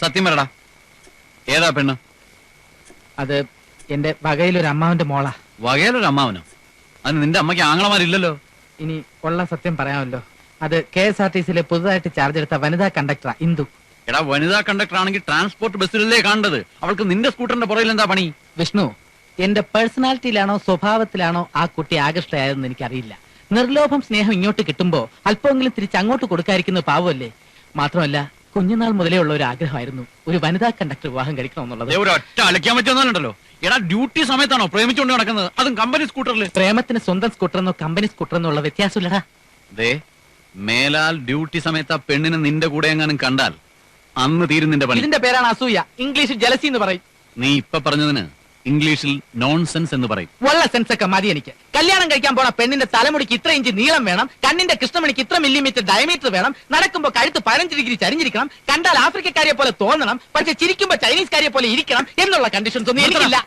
സത്യം പറടാ, ഏതാ പെണ്ണ്? അത് എന്റെ വകയിലൊരു അമ്മാവന്റെ മോളാ. വകയിലൊരു അമ്മാവനോ? അത് നിന്റെ അമ്മയ്ക്ക് ആങ്ങളമാരില്ലല്ലോ. ഇനി ഉള്ള സത്യം പറയാമല്ലോ. അത് KSRTCയിലെ പുതുതായിട്ട് ചാർജ് എടുത്ത വനിതാ കണ്ടക്ടറാ ഇന്ദു. എടാ, വനിതാ കണ്ടക്ടർ ആണെങ്കിൽ ട്രാൻസ്പോർട്ട് ബസ്സിലല്ലേ കാണേണ്ടത്? അവൾക്ക് നിന്റെ സ്കൂട്ടറിന്റെ പുറകിൽ എന്താ പണി? വിഷ്ണു, എന്റെ പേഴ്സണാലിറ്റിയിലാണോ സ്വഭാവത്തിലാണോ ആ കുട്ടി ആകർഷ്ടയായതെന്ന് എനിക്കറിയില്ല. നിർലോഭം സ്നേഹം ഇങ്ങോട്ട് കിട്ടുമ്പോ അല്പമെങ്കിലും തിരിച്ച് അങ്ങോട്ട് കൊടുക്കാതിരിക്കുന്നത് പാവമല്ലേ. മാത്രമല്ല, കുഞ്ഞുനാൾ മുതലേ ഉള്ള ഒരു ആഗ്രഹമായിരുന്നു ഒരു വനിതാ കണ്ടക്ടർ വിവാഹം കഴിക്കണമെന്നുള്ളത്. ഒരൊറ്റ അലക്കാൻ പറ്റുന്നുണ്ടല്ലോ. എടാ, ഡ്യൂട്ടി സമയത്താണോ പ്രേമിച്ചുകൊണ്ട് നടക്കുന്നത്? അതും കമ്പനി സ്കൂട്ടറിൽ. പ്രേമത്തിന് സ്വന്തം സ്കൂട്ടറെന്നോ കമ്പനി സ്കൂട്ടറെന്നോ ഉള്ള വ്യത്യാസമില്ലടാ. ദേ, മേലാൽ ഡ്യൂട്ടി സമയത്ത് ആ പെണ്ണിനെ നിന്റെ കൂടെ എങ്ങാനും കണ്ടാൽ അന്ന് തീരും നിന്റെ പണി. ഇതിന്റെ പേരാണ് അസൂയ. ഇംഗ്ലീഷിൽ ജലസി എന്ന് പറയും. നീ ഇപ്പൊ പറഞ്ഞതിന് ഇംഗ്ലീഷിൽ നോൺസെൻസ് എന്ന് പറയും. വല്ല സെൻസ് ഒക്കെ മതി എനിക്ക്. കല്യാണം കഴിക്കാൻ പോണ പെണ്ണിന്റെ തലമുടിക്ക് ഇത്ര ഇഞ്ച് നീളം വേണം, കണ്ണിന്റെ കൃഷ്ണമണിക്ക് ഇത്ര മില്ലിമീറ്റർ ഡയമീറ്റർ വേണം, നടക്കുമ്പോ കഴുത്ത് 15 ഡിഗ്രി ചരിഞ്ഞിരിക്കണം, കണ്ടാൽ ആഫ്രിക്കക്കാരെ പോലെ തോന്നണം, പക്ഷെ ചിരിക്കുമ്പോ ചൈനീസ്കാരെ പോലെ ഇരിക്കണം എന്നുള്ള കണ്ടീഷൻസ് ഒന്നും എനിക്കില്ല.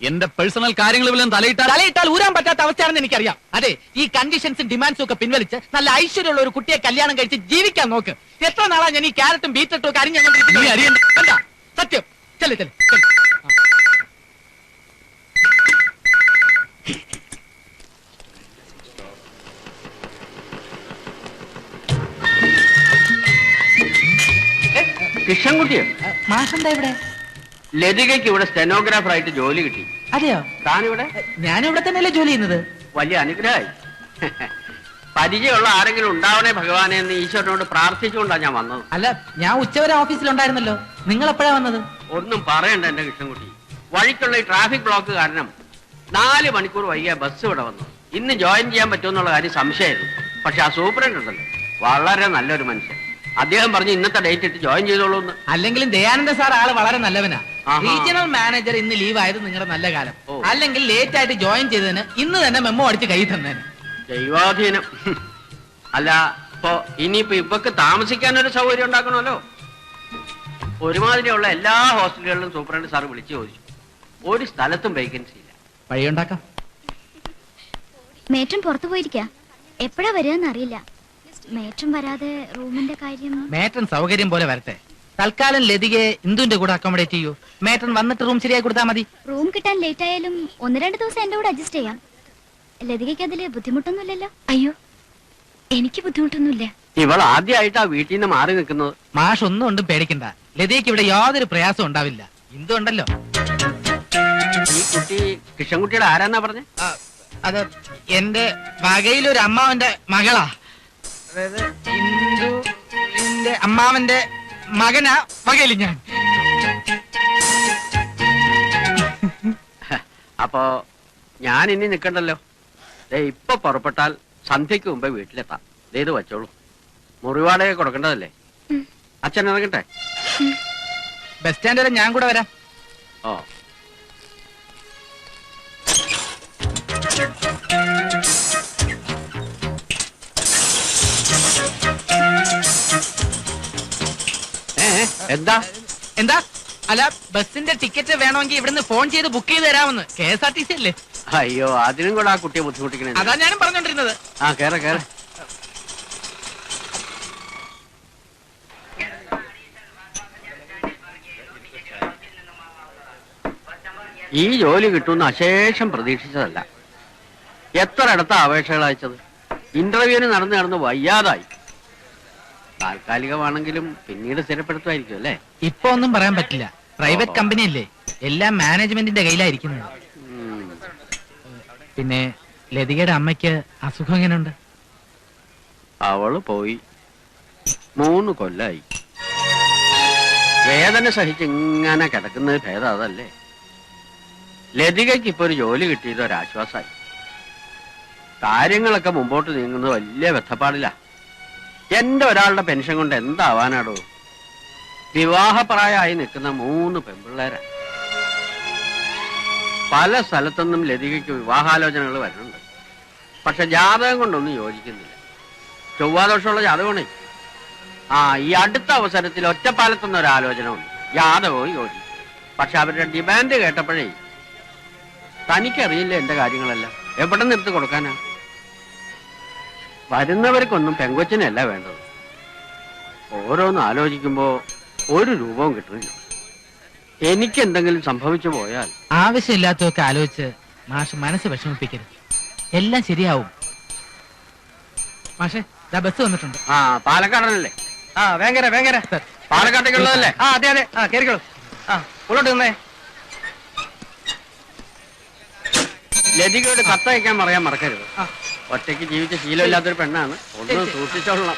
എന്റെ പേഴ്സണൽ കാര്യങ്ങളിൽ തലയിട്ടാൽ ഊരാൻ പറ്റാത്ത അവസ്ഥയാണെന്ന് എനിക്കറിയാം. അതെ, ഈ കണ്ടീഷൻസും ഡിമാൻഡ്സും ഒക്കെ പിൻവലിച്ച് നല്ല ഐശ്വര്യമുള്ള ഒരു കുട്ടിയെ കല്യാണം കഴിച്ച് ജീവിക്കാൻ നോക്ക്. എത്ര നാളാ ഞാൻ ഈ ക്യാരറ്റും ബീറ്റ്റൂട്ടും ഒക്കെ അരിഞ്ഞു സത്യം. ചെല് ചെല്. കൃഷ്ണൻകുട്ടിയോ? മാഷെന്താ ഇവിടെ? ലതികയ്ക്ക് ഇവിടെ സ്റ്റെനോഗ്രാഫർ ആയിട്ട് ജോലി കിട്ടി. അതെയോ? താനിവിടെ? ഞാനിവിടെ തന്നെയല്ലേ ജോലി ചെയ്യുന്നത്. വലിയ അനുഗ്രഹമായി. പരിചയമുള്ള ആരെങ്കിലും ഉണ്ടാവണേ ഭഗവാനെ എന്ന് ഈശ്വരനോട് പ്രാർത്ഥിച്ചുകൊണ്ടാണ് ഞാൻ വന്നത്. അല്ല, ഞാൻ ഉച്ചവരെ ഓഫീസിലുണ്ടായിരുന്നല്ലോ. നിങ്ങൾ എപ്പോഴാ വന്നത്? ഒന്നും പറയണ്ട എന്റെ കൃഷ്ണൻകുട്ടി. വഴിക്കുള്ള ഈ ട്രാഫിക് ബ്ലോക്ക് കാരണം 4 മണിക്കൂർ വൈകിയ ബസ് ഇവിടെ വന്നു. ഇന്ന് ജോയിൻ ചെയ്യാൻ പറ്റുമെന്നുള്ള കാര്യം സംശയമായിരുന്നു. പക്ഷെ ആ സൂപ്രണ്ട് ഉണ്ടല്ലോ, വളരെ നല്ലൊരു മനുഷ്യൻ. അദ്ദേഹം പറഞ്ഞു ഇന്നത്തെ ഡേറ്റ് ഇട്ട് ജോയിൻ ചെയ്തോളൂ എന്ന്. അല്ലെങ്കിലും ദയാനന്ദ സാർ ആള് വളരെ നല്ലവനാ. റീജിയണൽ മാനേജർ ഇന്ന് ലീവ് ആയത് നിങ്ങളുടെ നല്ല കാലം. അല്ലെങ്കിൽ ലേറ്റ് ആയിട്ട് ജോയിൻ ചെയ്തതിന് ഇന്ന് തന്നെ മെമ്മോ അടിച്ച് കൈ തന്നേന്. ദൈവാധീനം. അല്ല, ഇപ്പൊ ഇനിയിപ്പോ ഇവക്ക് താമസിക്കാനൊരു സൗകര്യം ഉണ്ടാക്കണമല്ലോ. ഒരുമാതിരിയുള്ള എല്ലാ ഹോസ്റ്റലുകളിലും സൂപ്രണ്ട് സാർ വിളിച്ചു ചോദിച്ചു. ഒരു സ്ഥലത്തും വേക്കൻസി ഇല്ല. വഴിയുണ്ടാക്കാം. മേറ്റൻ പുറത്തു പോയിരിക്ക. എപ്പോഴാ വരികയെന്ന് അറിയില്ല. മേറ്റൻ വരാതെ റൂമിന്റെ കാര്യം. മേറ്റൻ സൗകര്യം പോലെ വരട്ടെ. തൽക്കാലം ലതികയെ ഇന്ദുവിന്റെ കൂടെ അക്കോമഡേറ്റ് ചെയ്യൂ. മേറ്റൻ വന്നിട്ട് റൂം ശരിയായി കൊടുത്താൽ മതി. റൂം കിട്ടാൻ ലേറ്റ് ആയാലും 1-2 ദിവസം എന്റെ കൂടെ അഡ്ജസ്റ്റ് ചെയ്യാം. ലതികയ്ക്ക് അതില് ബുദ്ധിമുട്ടൊന്നുമില്ലല്ലോ? അയ്യോ, എനിക്ക് ബുദ്ധിമുട്ടൊന്നുമില്ല. ഇവൾ ആദ്യമായിട്ടാ വീട്ടിൽ നിന്ന് മാറി നിൽക്കുന്നത്. മാഷ് ഒന്നും കൊണ്ടും പേടിക്കണ്ട. ലതികയ്ക്ക് ഇവിടെ യാതൊരു പ്രയാസം ഉണ്ടാവില്ല. ഇന്ദു ഉണ്ടല്ലോ. ഈ കുട്ടി കൃഷ്ണൻകുട്ടിയുടെ ആരാന്നാ പറഞ്ഞേ? അത് എന്റെ വകയിലൊരു അമ്മാവന്റെ മകളാ. അതായത് ഇന്ദുവിന്റെ അമ്മാവന്റെ മകനാ വകയില് ഞാൻ. അപ്പോ ഞാൻ ഇനി നിക്കണ്ടല്ലോ. ഇപ്പൊ പുറപ്പെട്ടാൽ സന്ധ്യക്ക് മുമ്പേ വീട്ടിലെത്താം. ഇത് വച്ചോളൂ. മുറിവാടക കൊടുക്കേണ്ടതല്ലേ? അച്ഛൻ ഇറങ്ങട്ടെ? ബസ് സ്റ്റാൻഡ് വരെ ഞാൻ കൂടെ വരാം. ഓ, എന്താ എന്താ? അല്ല, ബസിന്റെ ടിക്കറ്റ് വേണമെങ്കിൽ ഇവിടുന്ന് ഫോൺ ചെയ്ത് ബുക്ക് ചെയ്ത് തരാമെന്ന്. KSRTC അല്ലേ? അയ്യോ, അതിനും കൂടെ ആ കുട്ടിയെ ബുദ്ധിമുട്ടിക്കണേ. അതാ ഞാനും പറഞ്ഞോണ്ടിരുന്നത്. ആ, കേറ കേറ. ഈ ജോലി കിട്ടുമെന്ന് അശേഷം പ്രതീക്ഷിച്ചതല്ല. എത്ര ഇടത്ത അപേക്ഷകൾ അയച്ചത്. ഇന്റർവ്യൂവിന് നടന്ന് വയ്യാതായി. താൽക്കാലികമാണെങ്കിലും പിന്നീട് സ്ഥിരപ്പെടുത്തുമായിരിക്കും അല്ലേ? ഇപ്പൊ ഒന്നും പറയാൻ പറ്റില്ല. പ്രൈവറ്റ് കമ്പനി അല്ലേ, എല്ലാം മാനേജ്മെന്റിന്റെ കയ്യിലായിരിക്കുന്നത്. പിന്നെ ലതികയുടെ അമ്മയ്ക്ക് അസുഖം എങ്ങനെയുണ്ട്? അവള് പോയി 3 കൊല്ലായി. വേദന സഹിച്ച് ഇങ്ങനെ കിടക്കുന്നത് ഭേദം അതല്ലേ. ലതികയ്ക്ക് ഇപ്പൊ ഒരു ജോലി കിട്ടിയത് ഒരാശ്വാസമായി. കാര്യങ്ങളൊക്കെ മുമ്പോട്ട് നീങ്ങുന്നത് വലിയ വെത്തപ്പാടില്ല. എന്റെ ഒരാളുടെ പെൻഷൻ കൊണ്ട് എന്താവാനാടോ? വിവാഹപ്രായമായി നിൽക്കുന്ന 3 പെൺപിള്ളേരാ. പല സ്ഥലത്തുനിന്നും ലതികയ്ക്ക് വിവാഹാലോചനകൾ വരുന്നുണ്ട്. പക്ഷെ ജാതകം കൊണ്ടൊന്നും യോജിക്കുന്നില്ല. ചൊവ്വാദോഷമുള്ള ജാതകമാണേ. ഈ അടുത്ത അവസരത്തിൽ ഒറ്റപ്പാലത്തുനിന്ന് ഒരു ആലോചന ഉണ്ട്. ജാതകവും യോജിക്കും. പക്ഷെ അവരുടെ ഡിമാൻഡ് കേട്ടപ്പോഴേ തനിക്കറിയില്ല എന്റെ കാര്യങ്ങളെല്ലാം. എവിടെ നിർത്തി കൊടുക്കാനാ? വരുന്നവർക്കൊന്നും പെങ്കൊച്ചിനല്ല വേണ്ടത്. ഓരോന്ന് ആലോചിക്കുമ്പോ ഒരു രൂപവും കിട്ടുന്നില്ല. എനിക്ക് എന്തെങ്കിലും സംഭവിച്ചു പോയാൽ ആവശ്യമില്ലാത്തതൊക്കെ ആലോചിച്ച് മാഷ് മനസ്സ് വിഷമിപ്പിക്കരുത്. എല്ലാം ശരിയാവും. മാഷെ ദാ ബസ് വന്നിട്ടുണ്ട്. ആ പാലക്കാടനല്ലേ? ആ വേങ്ങര സർ, പാലക്കാട്ടേക്കുള്ളതല്ലേ? ആ അതെ ആ കേറിക്കോളൂ. ആ ഉള്ളോട്ട് നിന്നേ. ലതികയോട് കത്തയക്കാൻ പറയാൻ മറക്കരുത്. ആ. ഒറ്റയ്ക്ക് ജീവിച്ച ശീലമില്ലാത്തൊരു പെണ്ണാണ്. ഒന്ന് ശരി. സൂക്ഷിച്ചോളണം.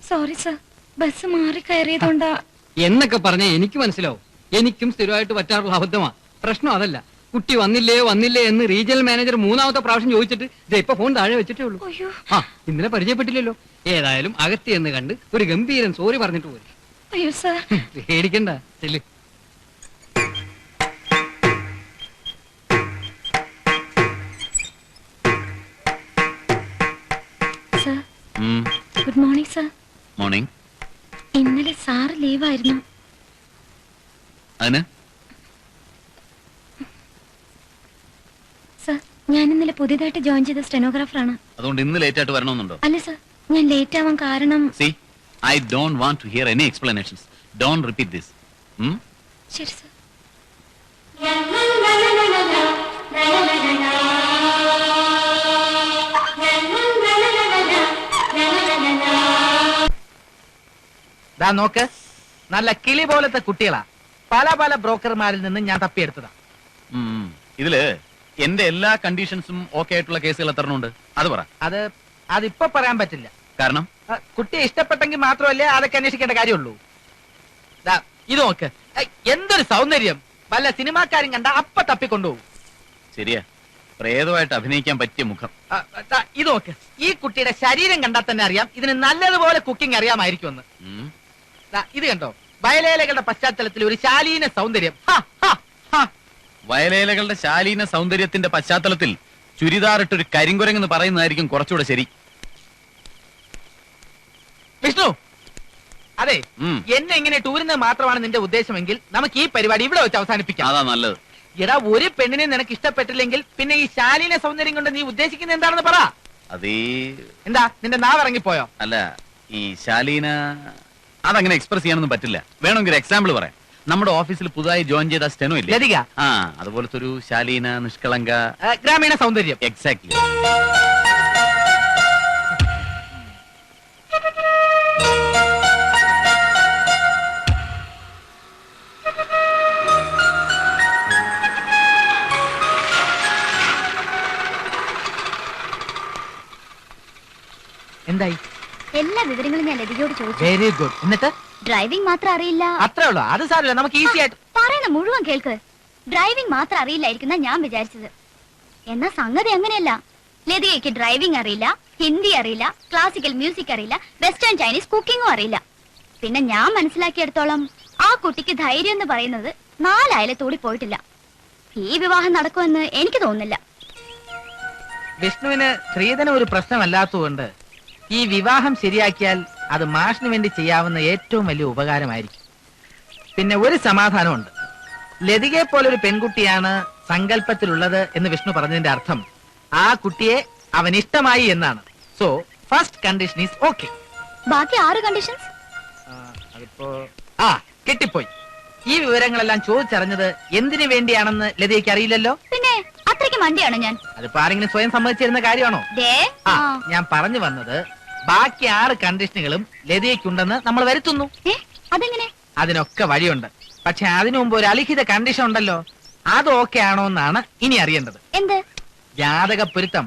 സോറി സർ, ബസ് മാറി കയറിയതുകൊണ്ടാ. എന്നൊക്കെ പറഞ്ഞ എനിക്ക് മനസ്സിലാവും. എനിക്കും സ്ഥിരമായിട്ട് പറ്റാറുള്ള അബദ്ധമാ. പ്രശ്നം അതല്ല, കുട്ടി വന്നില്ലേ എന്ന് റീജിയണൽ മാനേജർ 3ാമത്തെ പ്രാവശ്യം ചോദിച്ചിട്ട് ഇപ്പൊ ഫോൺ താഴെ വെച്ചിട്ടേ ഉള്ളൂ. അയ്യോ, ആ ഇന്നലെ പരിചയപ്പെട്ടില്ലല്ലോ. ഏതായാലും അകത്തി എന്ന് കണ്ട് ഒരു ഗംഭീരൻ സോറി പറഞ്ഞിട്ട് പോയി. അയ്യോ സർ. പേടിക്കണ്ട, ചെല്ല്. Sir good morning sir. Morning. ഇന്നലെ സാറ് ലീവായിരുന്നു. അതിന് സർ, ഞാൻ ഇന്നലെ പുതിയതായിട്ട് ജോയിൻ ചെയ്ത സ്റ്റെനോഗ്രാഫറാണ്. അതുകൊണ്ട് ഇന്ന് ലേറ്റ് ആയിട്ട് വരണമെന്നുണ്ടോ? അല്ല സർ, ഞാൻ ലേറ്റ് ആവാൻ കാരണം. See, I don't want to hear any explanations. Don't repeat this. ശരി സർ. ദാ നോക്ക്, നല്ല കിളി പോലത്തെ കുട്ടികളാ. പല പല ബ്രോക്കർമാരിൽ നിന്ന് ഞാൻ തപ്പിയെടുത്തതാ. ഇതില് എന്റെ എല്ലാ കണ്ടീഷൻസും ഓക്കെ ആയിട്ടുള്ള കേസുകൾ എത്ര ഉണ്ട് അത് പറ. അതിപ്പോ പറയാൻ പറ്റില്ല. കാരണം കുട്ടിയെ ഇഷ്ടപ്പെട്ടെങ്കിൽ മാത്രമല്ലേ അതൊക്കെ അന്വേഷിക്കേണ്ട കാര്യമുള്ളൂ. ദാ ഇത് നോക്ക്, എന്തൊരു സൗന്ദര്യം. വല്ല സിനിമാക്കാരും കണ്ട അപ്പ തപ്പിക്കൊണ്ടുപോകും. ശരിയാ, പ്രേതമായിട്ട് അഭിനയിക്കാൻ പറ്റിയ മുഖം. ദാ ഇത് നോക്ക്, ഈ കുട്ടിയുടെ ശരീരം കണ്ടാൽ തന്നെ അറിയാം ഇതിന് നല്ലതുപോലെ കുക്കിംഗ് അറിയാമായിരിക്കുമെന്ന്. ദാ ഇത് കണ്ടോ, വയലേലകളുടെ പശ്ചാത്തലത്തിൽ ഒരു ശാലീന സൗന്ദര്യം. വയലേലകളുടെ ശാലീന സൗന്ദര്യത്തിന്റെ പശ്ചാത്തലത്തിൽ ചുരിദാറിട്ടൊരു കരിങ്കുരങ്ങെന്ന് പറയുന്നതായിരിക്കും കുറച്ചുകൂടെ ശരി. വിഷ്ണു, അതെ, ഉം. എന്നെ ഇങ്ങനെ ടൂരിന് മാത്രമാണ് നിന്റെ ഉദ്ദേശമെങ്കിൽ നമുക്ക് ഈ പരിപാടി ഇവിടെ വെച്ച് അവസാനിപ്പിക്കാം. അതാ നല്ലത്. എടാ, ഒരു പെണ്ണിനെ നിനക്ക് ഇഷ്ടപ്പെട്ടില്ലെങ്കിൽ പിന്നെ ഈ ശാലീന സൗന്ദര്യം കൊണ്ട് നീ ഉദ്ദേശിക്കുന്നത് എന്താണെന്ന് പറ. അതീ എന്താ നിന്റെ നാവ് ഇറങ്ങിപ്പോയോ? അല്ല, ഈ ശാലീന അതങ്ങനെ എക്സ്പ്രസ് ചെയ്യാനൊന്നും പറ്റില്ല. വേണമെങ്കിൽ ഒരു എക്സാമ്പിൾ പറയാം. നമ്മുടെ ഓഫീസിൽ പുതുതായി ജോയിൻ ചെയ്ത സ്റ്റെനോ ഇല്ലേ? ലതിക. ആ, അതുപോലത്തെ ഒരു ശാലീന, നിഷ്കളങ്ക, ഗ്രാമീണ സൗന്ദര്യം. എക്സാക്ട്ലി. എന്തായി? എല്ലാ വിവരങ്ങളും ഞാൻ ലതികയോട് ചോദിച്ചു. Very good. എന്നിട്ട് ഡ്രൈവിംഗ് മാത്രം അറിയില്ല. അത്രേ ഉള്ളൂ, അത് സാരമില്ല, നമുക്ക് ഈസി ആയിട്ട്. പറയുന്ന മുഴുവൻ കേൾക്ക്. ഡ്രൈവിംഗ് മാത്രം അറിയില്ലായിരിക്കുന്ന ഞാൻ വിചാരിച്ചത്. എന്നാ സംഗതി അങ്ങനെയല്ല. ലതികയ്ക്ക് ഡ്രൈവിംഗ് അറിയില്ല, ഹിന്ദി അറിയില്ല, ക്ലാസിക്കൽ മ്യൂസിക് അറിയില്ല, വെസ്റ്റേൺ ചൈനീസ് കുക്കിങ്ങും അറിയില്ല. പിന്നെ ഞാൻ മനസ്സിലാക്കിയെടുത്തോളം ആ കുട്ടിക്ക് ധൈര്യം എന്ന് പറയുന്നത് 4 അയലത്തൂടി പോയിട്ടില്ല. ഈ വിവാഹം നടക്കുമെന്ന് എനിക്ക് തോന്നുന്നില്ല. വിഷ്ണുവിന് സ്ത്രീധനം ഒരു പ്രശ്നമല്ലാത്തതുകൊണ്ട് ഈ വിവാഹം ശരിയാക്കിയാൽ അത് മാഷിന് വേണ്ടി ചെയ്യാവുന്ന ഏറ്റവും വലിയ ഉപകാരമായിരിക്കും. പിന്നെ ഒരു സമാധാനമുണ്ട്. ലതികയെ പോലൊരു പെൺകുട്ടിയാണ് സങ്കല്പത്തിലുള്ളത് എന്ന് വിഷ്ണു പറഞ്ഞതിന്റെ അർത്ഥം ആ കുട്ടിയെ അവൻ ഇഷ്ടമായി എന്നാണ്. So first condition is okay. ബാക്കി 6 കണ്ടീഷൻസ് അതിപ്പോ കിട്ടിപ്പോയി. ഈ വിവരങ്ങളെല്ലാം ചോദിച്ചറിഞ്ഞത് എന്തിനു വേണ്ടിയാണെന്ന് ലതികയ്ക്ക് അറിയില്ലല്ലോ. പിന്നെ അത്രയ്ക്ക് മണ്ടിയാണോ ഞാൻ? അതിപ്പോ ആരെങ്കിലും സ്വയം സമ്മതിച്ചിരുന്ന കാര്യമാണോ? ഞാൻ പറഞ്ഞു വന്നത് ബാക്കി 6 കണ്ടീഷനുകളും ലതികയ്ക്കുണ്ടെന്ന് നമ്മൾ വരുത്തുന്നു. അതെങ്ങനെ? അതിനൊക്കെ വഴിയുണ്ട്. പക്ഷെ അതിനു മുമ്പ് ഒരു അലിഖിത കണ്ടീഷൻ ഉണ്ടല്ലോ, അത് ഓക്കെ ആണോ എന്നാണ് ഇനി അറിയേണ്ടത്. എന്ത്? ജാതക പൊരുത്തം.